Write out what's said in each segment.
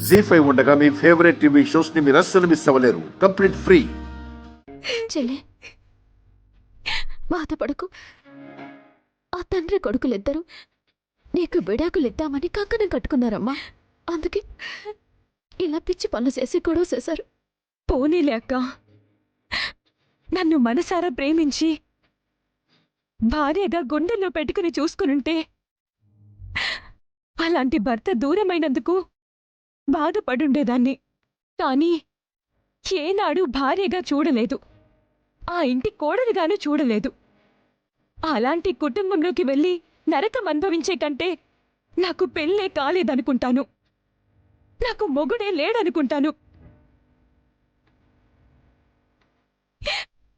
జీ5 ఉండగా మీ favourite TV shows ని మీరు అస్సలు మిస్ అవ్వలేరు. Complete free. చెల్లి బాధపడకు. ఆ తండ్రి కొడుకులిద్దరూ నీకు విడాకులిద్దామని కంకణం కట్టుకున్నారమ్మా. అందుకే ఇలా పిచ్చి పనులు చేసి గొడవ చేశారు. పోనీలే అక్క, నన్ను మనసారా ప్రేమించి భార్యగా గుండెల్లో పెట్టుకుని చూసుకునుంటే అలాంటి భర్త దూరమైనందుకు బాధపడుండేదాన్ని. కానీ ఏనాడు భార్యగా చూడలేదు, ఆ ఇంటి కోడలిగాను చూడలేదు. అలాంటి కుటుంబంలోకి వెళ్ళి నరకం అనుభవించే కంటే నాకు పెళ్ళే కాలేదనుకుంటాను, నాకు మొగుడే లేడనుకుంటాను.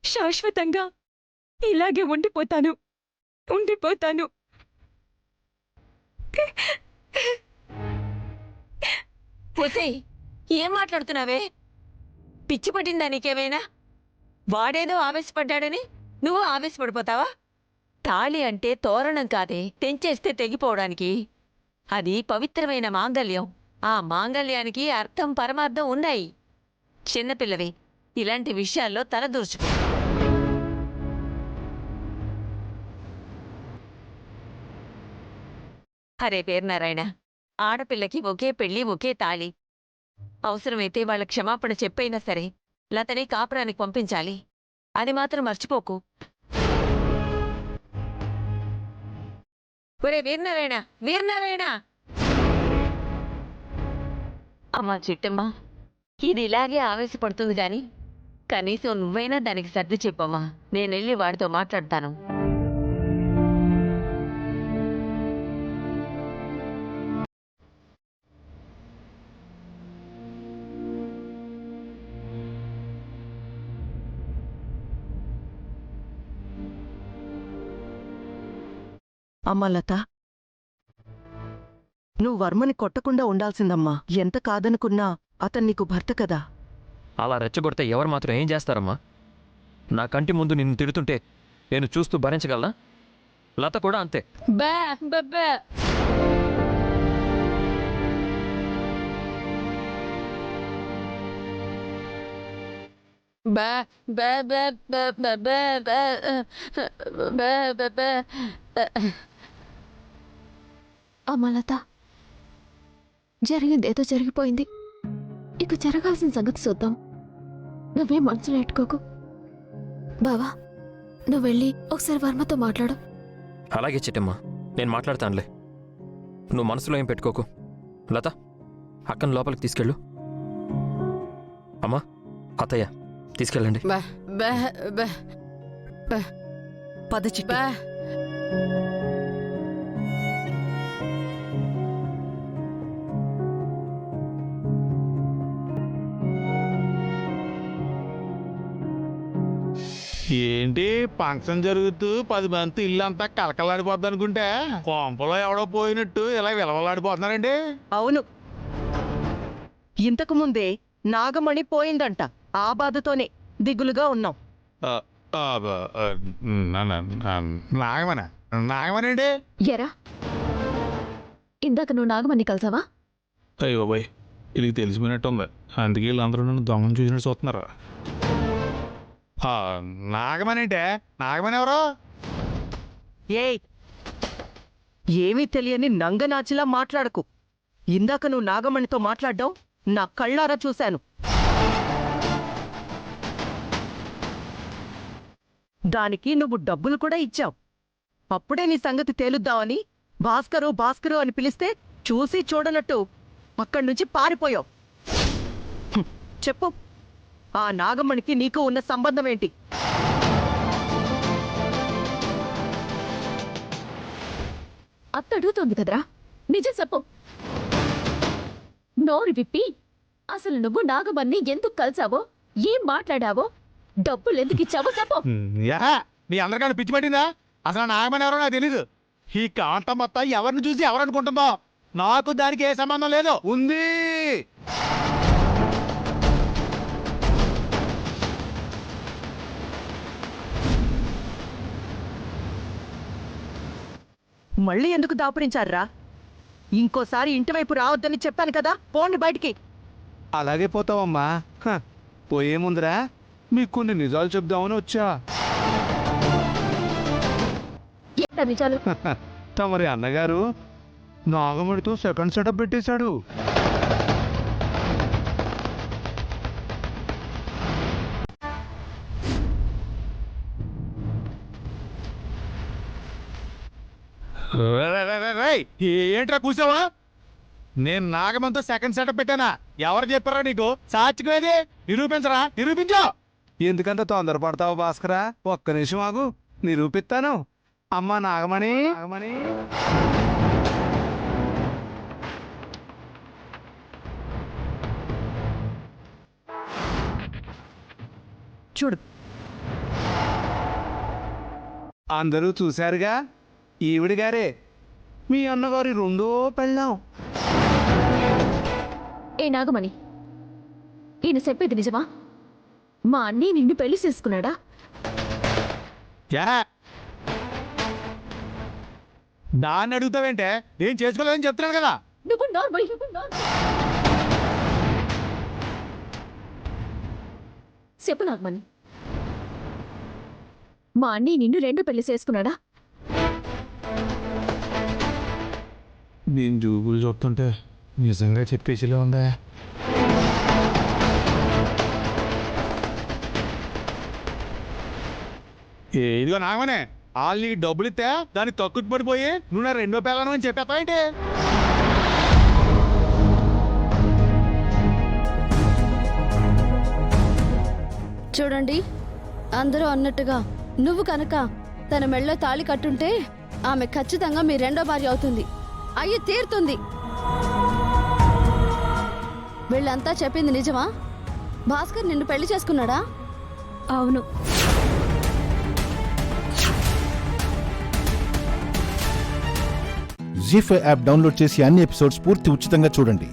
శాశ్వతంగా ఇలాగే ఉండిపోతాను. పోతే ఏం మాట్లాడుతున్నావే? పిచ్చి పట్టిందా నీకేమైనా? వాడేదో ఆవేశపడ్డాడని నువ్వు ఆవేశపడిపోతావా? తాళి అంటే తోరణం కాదే, తెంచేస్తే తెగిపోవడానికి. అది పవిత్రమైన మాంగల్యం. ఆ మాంగల్యానికి అర్థం పరమార్థం ఉన్నాయి. చిన్నపిల్లవి, ఇలాంటి విషయాల్లో తలదూర్చుకో. హరే పేర్నారాయణ, ఆడపిల్లకి ఒకే పెళ్లి ఒకే తాళి. అవసరమైతే వాళ్ళ క్షమాపణ చెప్పైనా సరే లతని కాపురానికి పంపించాలి. అది మాత్రం మర్చిపోకు. ఒరే వీరనారాయణ, వీరనారాయణ! అమ్మా చిట్టమ్మ, ఇది ఇలాగే ఆవేశపడుతుంది గాని కనీసం నువ్వైనా దానికి సర్ది చెప్పమ్మా. నేనెళ్ళి వాడితో మాట్లాడతాను. అమ్మా లత, నువ్వు వర్మని కొట్టకుండా ఉండాల్సిందమ్మా. ఎంత కాదనుకున్నా అతను నీకు భర్త కదా. అలా రెచ్చగొడితే ఎవరు మాత్రం ఏం చేస్తారమ్మా? నా కంటి ముందు నిన్ను తిడుతుంటే నేను చూస్తూ భరించగలనా? లత కూడా అంతే. బా బా బా బా బా బా బా బా బా బా. అమ్మా లత, జరిగిందేదో జరిగిపోయింది. ఇక జరగాల్సిన సంగతి చూద్దాం. నువ్వేం మనసులో పెట్టుకోకు. బావా, నువ్వు వెళ్ళి ఒకసారి వర్మతో మాట్లాడు. అలాగే చిట్టమ్మా, నేను మాట్లాడతానులే. నువ్వు మనసులో ఏం పెట్టుకోకు. లత, అక్కను లోపలికి తీసుకెళ్ళు. అమ్మా, అత్తయ్య తీసుకెళ్ళండి. బా బా బా బా పద చిట్టి. బా. ఏంటి ఫంక్షన్ జరుగుతూ 10 మంది ఇల్లంతా కలకలాడిపోద్ది అనుకుంటే కొంపలో ఎవడో పోయినట్టు ఇలా విలవలాడిపోతున్నారండి. అవును, ఇంతకు ముందే నాగమణి పోయిందంట. ఆ బాధతోనే దిగులుగా ఉన్నాం. నాగమన నాగమనండి. ఎరా, ఇందాక నువ్వు నాగమణి కలిసావా? అయ్యో బాయ్, ఇది తెలిసిపోయినట్టుంది. అందుకే వీళ్ళందరూ నన్ను దొంగను చూసినట్టు చూస్తున్నారు. నాగమనంటే నాగమని ఎవరు? ఏయ్, ఏమీ తెలియని నంగనాచిలా మాట్లాడకు. ఇందాక నువ్వు నాగమణితో మాట్లాడ్డావు, నా కళ్ళారా చూశాను. దానికి నువ్వు డబ్బులు కూడా ఇచ్చావు. అప్పుడే నీ సంగతి తేలుద్దామని భాస్కరు భాస్కరు అని పిలిస్తే చూసి చూడనట్టు అక్కడ్నుంచి పారిపోయావు. చెప్పు, ఆ నాగమణికి నీకు ఉన్న సంబంధం ఏంటి? అత్త అడుగుతోంది కదరా, నిజం చెప్పు. నోరు విప్పి అసలు నువ్వు నాగమణ్ణి ఎందుకు కలిసావో, ఏం మాట్లాడావో, డబ్బులు ఎందుకు ఇచ్చావో చెప్పు. మీ అందరికన్నా పిచ్చి పట్టిందా? అసలు నాగమని ఎవరో నాకు తెలీదు. ఈ కాంతం మొత్తం ఎవరిని చూసి ఎవరనుకుంటుందో, నాకు దానికి ఏ సంబంధం లేదు. ఉంది మళ్ళీ ఎందుకు దాపురించారా? ఇంకోసారి ఇంటి వైపు రావద్దని చెప్పాను కదా, పోండి బయటికి. అలాగే పోతావమ్మా. పోయే ముందరా మీకు కొన్ని నిజాలు చెప్దామని వచ్చా. ఏంటా నిజాలు? తమరి అన్నగారు నాగమణితో సెకండ్ సెటప్ పెట్టేశాడు. ఏంట్రా కూసావా? నేను నాగమంతో సెకండ్ సెటప్ పెట్టానా? ఎవరు చెప్పారా నీకు? సాక్షిపోయేది నిరూపించరా? నిరూపించు. ఎందుకంత తొందరపడతావు భాస్కరా? ఒక్క నిమిషం ఆగు, నిరూపిస్తాను. అమ్మా నాగమణి, నాగమణి చూడు, అందరూ చూశారుగా, ఈవిడి గారే మీ అన్నగారి రెండో పెళ్ళాం. ఏ నాగమణి, ఈయన చెప్పేది నిజమా? మా అన్నీ నిన్ను పెళ్లి చేసుకున్నాడా? దాన్ని అడుగుతావేంటే? నేను చేసుకోలేదని చెప్తున్నాను కదా. నువ్వు నార్మల్ చెప్పు నాగమణి, మా అన్నీ నిన్ను రెండు పెళ్లి చేసుకున్నాడా? నేను జూబులు చూస్తుంటే నిజంగా చెప్పేసిలే ఉందా? ఇదిగో నాగమనే, వాళ్ళు నీకు డబ్బులు ఇస్తే దాన్ని తక్కువ పడిపోయి నువ్వు నా రెండో పిల్లను అని చెప్పేస్తావేంటి? చూడండి, అందరూ అన్నట్టుగా నువ్వు కనుక తన మెళ్ళో తాళి కట్టుంటే ఆమె ఖచ్చితంగా మీ రెండో భార్య అవుతుంది. అయ్యి తీరుతుంది. వీళ్ళంతా చెప్పింది నిజమా? భాస్కర్ నిన్ను పెళ్లి చేసుకున్నాడా? అవును. జీ5 యాప్ డౌన్లోడ్ చేసి అన్ని ఎపిసోడ్స్ పూర్తి ఉచితంగా చూడండి.